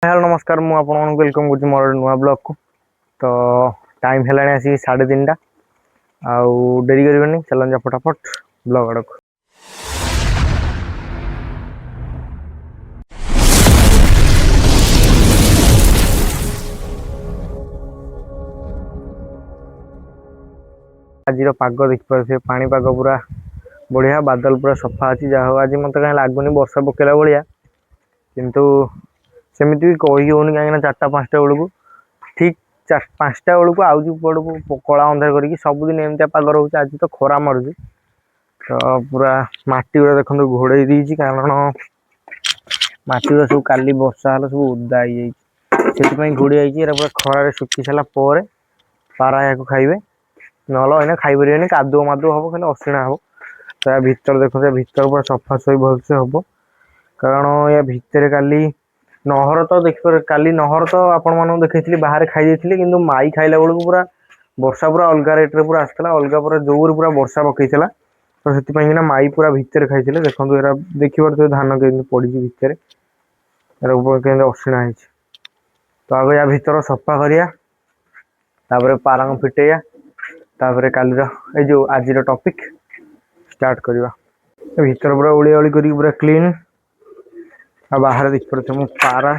Hello नमस्कार मु आपन वेलकम कर मोर नुआ ब्लॉग को। तो टाइम है आसी 3:30 आउ डेरी करनी चलन जा फटाफट ब्लॉग आड़ को। आज पाग देखिए पाणीपाग पूरा बढ़िया बादल पूरा सफा अच्छी जहाँ आज मत कहीं लगुनि वर्षा पकेला भाया किंतु सेमती भी कही होनी कहीं 4टा 5टा बेलू ठीक 5टा बेलू आउची पड़ू कला अंधार करके सबुदिन एमती पाग रोचे। आज तो खरा मारूची तो पूरा माटी गुड़ा देखो घोड़े देती कारण माटी गुड़ा सब काली वर्षा है सब ओदा से घोड़ी आई पूरा खरारे सुखी सारापर पारा या खाइबे ना खाई कादुओ मादुओ हम खाली असिणा हम। तो या भितर देखो भितर पूरा सफा सफी भलसे हम कारण या भितर काली नहर तो देख काली नहर तो आपण मन देखी बाहर खाई कि माई खाइला बेलू पूरा वर्षा पूरा अलग रेट्रे पूरा आसला अलग पूरा जोर पूरा वर्षा पकईला तो से माई पूरा भितर खाई देखो एरा देखिए धान के पड़ी भितर असिणा तो आगे या भितर सफा करिया पारंग फिटेया काली जो आज टॉपिक स्टार्ट करवा। भितर पूरा ओलिया ओली कर पूरा क्लीन आ बाहर देख पारे मु पारा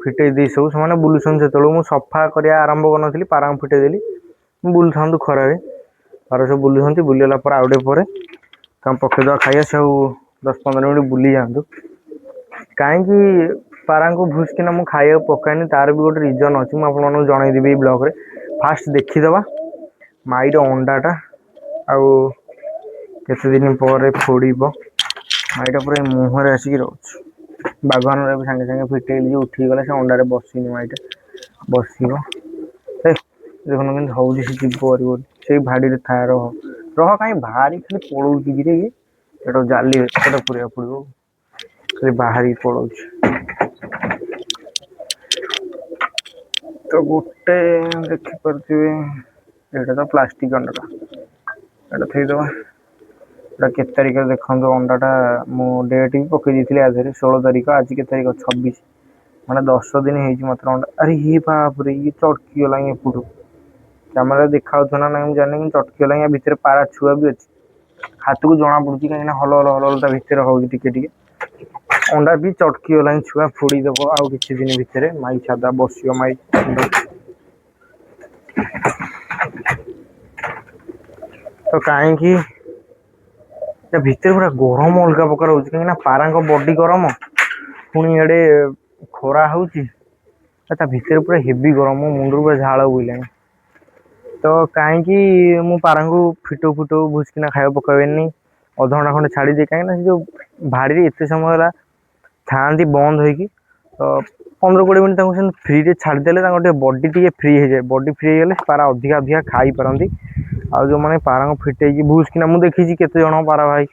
फिटे दी सब से बुलूसन से मु सफा करया आरंभ कर पारा फिटे देली बुलू था खरारे पारा सब बुलूं बुलला आउटे पर पकेद खाइए से 10-15 मिनट बुली जातु कहीं पारा को भूसकिना मु खाइए पकानी तार भी गोटे रिजन अच्छी मुझे जनईदेवी ब्लॉग रे फास्ट देखीदबा माईर अंडाटा आउ केते दिन पर फोड़ माईटा पूरा मुहर आसिक रोच बागवान भी सागे सागे फिटेली उठी गला से अंडारे बसनी माईटा बस देखो हूँ से भाड़ी थाए रह रह कहीं भारी खाली पड़ो जाली पूरा पड़ो खाली बाहरी पड़ो तो गोटे देखिपे ये तो प्लास्टिक अंडा एटा थईदबा के तारिख देखो अंडाटा मु डेट भी पकई दी आज 16 तारिख आज के तारिख 26 मैंने 10 दिन होता अंडा अरे ये बाप रे ये चटकी गला एपटू कैमेरा देखा ना ना मुझे जानी चटकी गला भितर पारा छुआ भी अच्छी हाथ को जना पड़ी कहीं हल हल हल हल भितर हो अंडा भी चटकी गला छुआ फोड़ीदेव आउ कि दिन भितर माई छादा बस माई तो कहीं भितर पूरा गरम अलग प्रकार हो कहीं पारा बॉडी गरम पुणी एडे खरा हो भितर पूरा हेवी गरम मुंड पूरा झाड़ बोला तो कहीं मु पारा को फिटो फिटो भूसकिना खाया पकड़नी अधघंटा खंडे छाड़ी दिए कहीं जो भाड़ी एत समय था बंद हो तो 15-20 मिनट फ्री रे छाड़देले बॉडी टी फ्री हो जाए बॉडी फ्री होगले पारा अधिका अधिका खाई पारती आ जो मैंने पारा फिटे भूसकिना मुझे देखी केते जन पारा भाई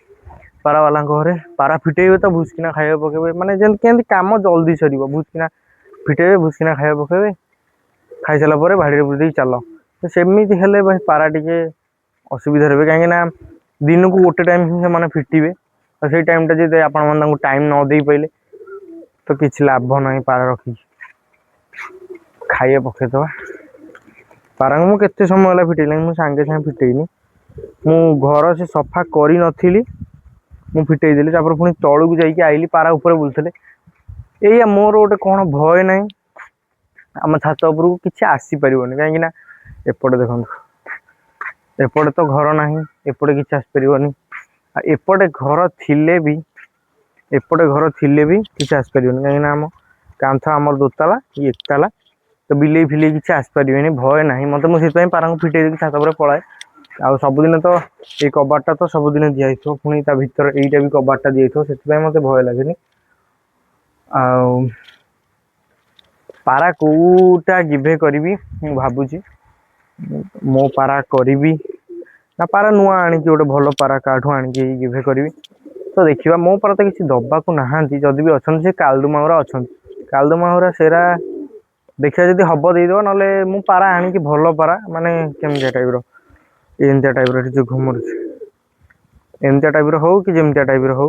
पारा वाला घरे पारा फिटेबे तो भूसकिना खाया पकेबे माने केमती काम जल्दी सर भूसकिना फिटेबे भूसकिना खाया पकेबे खाई सारा पर भाड़ी बुझे चल तो सेमती हेले भाई पारा टिके असुविधा रहे कहीं दिन को गोटे टाइम ही से फिटे तो से टाइम टा आपण टाइम न दे पाइले तो किसी लाभ ना पारा रखी खाइए पकेदबा पारा को मुझे समय फिटेल मुझे सांगे सांगे फिटेनी मु घर से सफा करी नथिली मु फिटेदेली पुणी तलू को जाइए आइली पारा ऊपर बुलते या मोर गोटे कौन भय ना आम छात उपरको किसी आसीपर कहीं एपटे देखो एपटे तो घर ना एपटे किसी आसपारे एपटे घर थिले भी एपटे घर थिले भी किसी आसपारे कहीं आम कांथ आमर दोताला ये एकताला तो बिले फिले किसी आसपारे भय ना मत मुझे पारा को फिटे छात पर पलाए आ सबुदिन तो ये कबाटा तो सबुदिन दिखाई पुणी ता भर यहीटा भी कबाटा दिखाई से मत भय लगे पारा कोटा गिभे करी मु भावुची मो पारा करी ना पारा नुआ आनी गोटे भल पारा काठू आनिकी गिभे करी तो देखा मो पारा तो किसी दबा को नहांती जदि भी अच्छा से कालदुमागुरा अच्छा कालदुमागुरा सेरा देखा जब हम देदेव ना मु पारा आनिकी भल पारा माने केमती टाइप एमती टाइप जो घुमर एमती टाइप हो कि जमती टाइप हो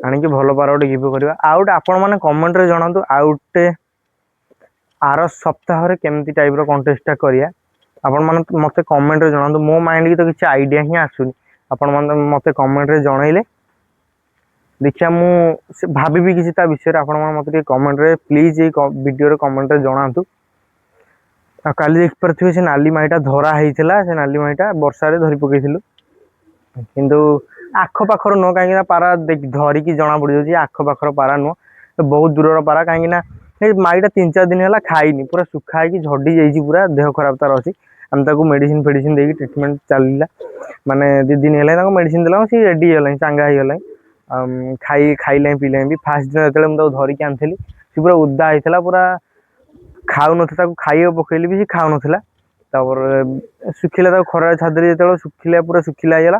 आनिकी भल पारा गोटे गिभे करवा आउ गोटे आपण मैंने कमेंट रे जनातु आउ गोटे आर सप्ताह केमती टाइप कंटेस्ट करिया आपण माने मते कमेंट रे जणांतु मो माइंड की तो किसी आइडिया ही आसुनी आपण माने मते कमेंट रे जणाइले देखिया मु भाबी किसी ता विषय आपण माने मते कमेंट रे प्लीज ए वीडियो रे कमेंट रे जणांतु काली देख पारथिबे से नाली माईटा धरा हेइथिला से नाली माईटा वर्षा रे धरि पकेइथिलु किंतु आख पाखर न कहीं पारा धरिकी जना पड़ जाऊँ आख पाखर पारा नुह बहुत दूर पारा कहीं माईटा 3-4 दिन है खाईनी पूरा सुखा है झड़ी जाइए पूरा देह खराब तार अच्छी आम मेडिसिन फेडिसिन देकी ट्रिटमेंट चलला माने 2 दिन है मेडिसिन देला सी रेडी है चांगा हो गला खाइले पीले भी फास्ट दिन जो मुझे धरिकी आनी सी पूरा उदा होता पूरा खाऊ ना खाइबा पकईली भी खाऊ ना सुखिला खरा छादी जो सुखिला पूरा सुखिला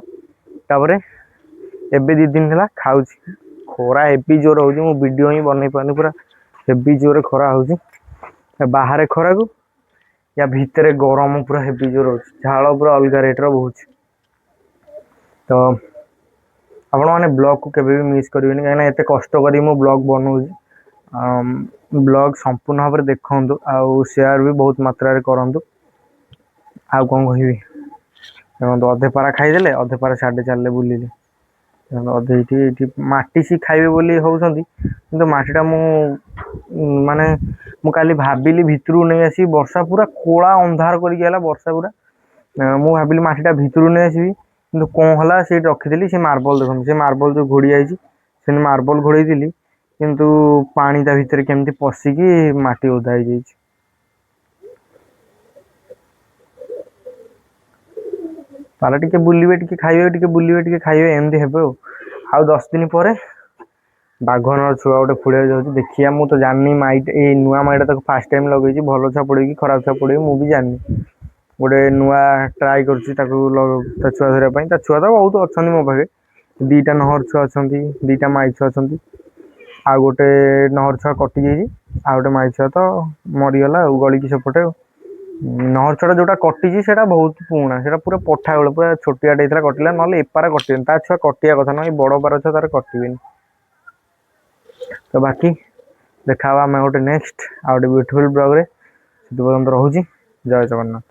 तापर एबे 2 दिन है खाऊ खरा हेवी जोर हो वीडियो ही बनई पानी पूरा हेवी जोर खरा हो बाहर खरा को या भितर गरम पूरा हेवी जोर हो झाड़ पूरा अलग रेट बहुत तो आपण मैंने ब्लॉग को केबे भी मिस करेंगे कहीं एत कष्ट कर ब्लॉग बनाऊँ ब्लॉग संपूर्ण भाव में देखु आउ शेयर भी बहुत मात्रा रे करंतु आउ कौन कह अधे पारा खाईदे अधे पारा साढ़े चलले बुलिले अधे माटी सी खाइबे बोली होउछंती किंतु माटीटा मु माने मु काली भाबिली भितरू नहीं आसी वर्षा पूरा कोला अंधार करके आला वर्षा पूरा मु भाबिली माटीटा भितरू नहीं आसीबी किंतु कौन हला से रखिदेली से मार्बल देखो से मार्बल जो घोड़ी आई से मार्बल घोड़े दिली किंतु पानी ता भितर केमती पशिकी माटी ओदा हो जाइए पारा टिके बुलिबे टिके खाइबे टिके बुलिबे टिके खाइबे एमती हेबे आउ 10 दिन पर बाघन छुआ गोटे फुड़े जाऊँ देखिए मु तो जानी माइट ए नुआ माइटा तक फास्ट टाइम लगे भल छुआ पड़े कि खराब छुआ पड़े मु भी जानी गोटे नुआ ट्राए कर छुआ धरने छुआ तो बहुत अच्छा मो पाखे 2टा नहर छुआ अच्छा 2टा माई छुआ अच्छा आ गोटे नहर छुआ कटि जाइए आ गोटे माई छुआ तो मरीगला गलिकी सेपटे नहर छुआ जोटा कटि से बहुत पुणा से पूरा पठा बेले पूरा छोटियाटे कटिला ना एपारा कटे छुआ कटिया कथा ना बड़ पार छुआ तार कटे तो बाकी देखा आम गोटे नेक्स्ट आ गोटे ब्यूटीफुल ब्लॉग रे रोचे जय जगन्नाथ।